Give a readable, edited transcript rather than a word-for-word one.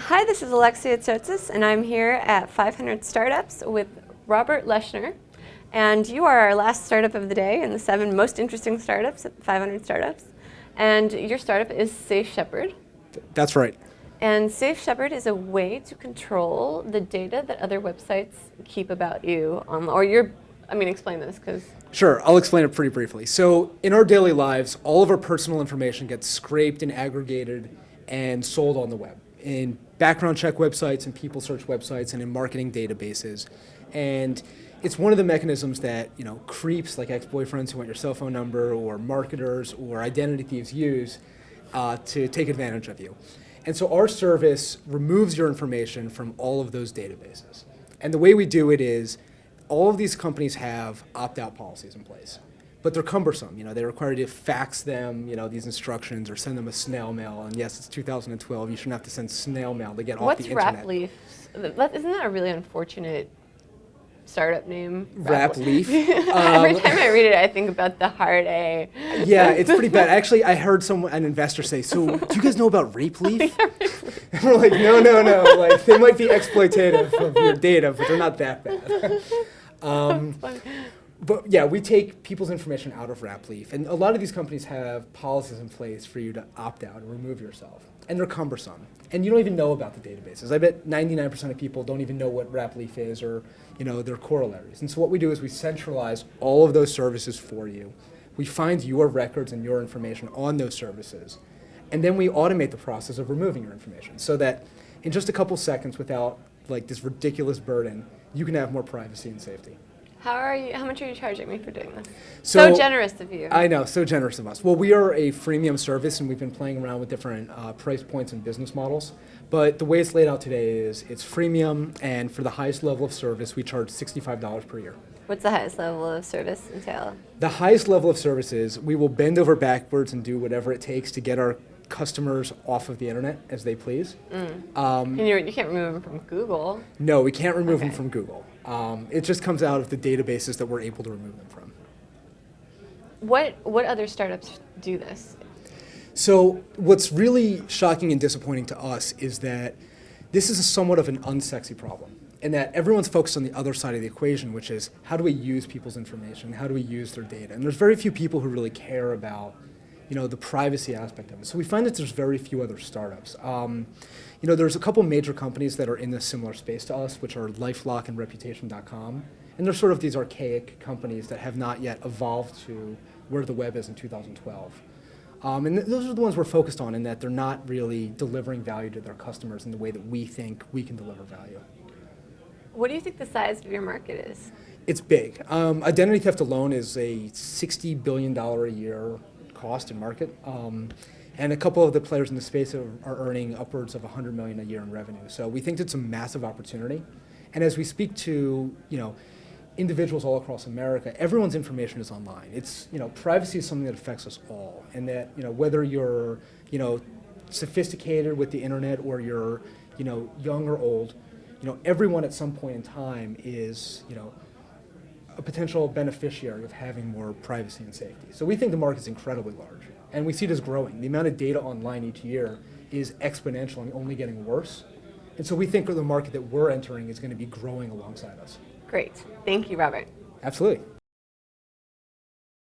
Hi, this is Alexia at Tsotsis, and I'm here at 500 Startups with Robert Leshner. And you are our last startup of the day in the 7 most interesting startups at 500 Startups. And your startup is SafeShepard. That's right. And SafeShepard is a way to control the data that other websites keep about you, explain this, because... Sure, I'll explain it pretty briefly. So in our daily lives, all of our personal information gets scraped and aggregated and sold on the web, in background check websites and people search websites and in marketing databases. And it's one of the mechanisms that, creeps like ex-boyfriends who want your cell phone number, or marketers or identity thieves use to take advantage of you. And so our service removes your information from all of those databases. And the way we do it is, all of these companies have opt-out policies in place, but they're cumbersome. They require you to fax them, these instructions, or send them a snail mail. And yes, it's 2012. You shouldn't have to send snail mail to get off the internet. What's Rapleaf? Isn't that a really unfortunate startup name? Rapleaf. Every time I read it, I think about the hard A. Yeah, it's pretty bad. Actually, I heard an investor say, "So, do you guys know about Rapleaf?" And we're like, no. Like, they might be exploitative of your data, but they're not that bad. But yeah, we take people's information out of Rapleaf, and a lot of these companies have policies in place for you to opt out and remove yourself, and they're cumbersome, and you don't even know about the databases. I bet 99% of people don't even know what Rapleaf is or their corollaries. And so what we do is we centralize all of those services for you. We find your records and your information on those services, and then we automate the process of removing your information so that in just a couple seconds, without this ridiculous burden, you can have more privacy and safety. How much are you charging me for doing this? So generous of you. I know, so generous of us. Well, we are a freemium service, and we've been playing around with different price points and business models. But the way it's laid out today is it's freemium, and for the highest level of service, we charge $65 per year. What's the highest level of service entail? The highest level of service is we will bend over backwards and do whatever it takes to get our customers off of the internet as they please. And you can't remove them from Google. No, we can't remove them from Google. It just comes out of the databases that we're able to remove them from. What other startups do this? So what's really shocking and disappointing to us is that this is somewhat of an unsexy problem, and that everyone's focused on the other side of the equation, which is how do we use people's information, how do we use their data? And there's very few people who really care about the privacy aspect of it. So we find that there's very few other startups. There's a couple major companies that are in a similar space to us, which are LifeLock and Reputation.com. And they're sort of these archaic companies that have not yet evolved to where the web is in 2012. And those are the ones we're focused on, in that they're not really delivering value to their customers in the way that we think we can deliver value. What do you think the size of your market is? It's big. Identity theft alone is a $60 billion a year cost and market. And a couple of the players in the space are earning upwards of $100 million a year in revenue. So we think it's a massive opportunity. And as we speak to individuals all across America, everyone's information is online. It's privacy is something that affects us all, and that whether you're sophisticated with the internet or you're young or old, everyone at some point in time is a potential beneficiary of having more privacy and safety. So we think the market is incredibly large, and we see it as growing. The amount of data online each year is exponential and only getting worse. And so we think the market that we're entering is going to be growing alongside us. Great. Thank you, Robert. Absolutely.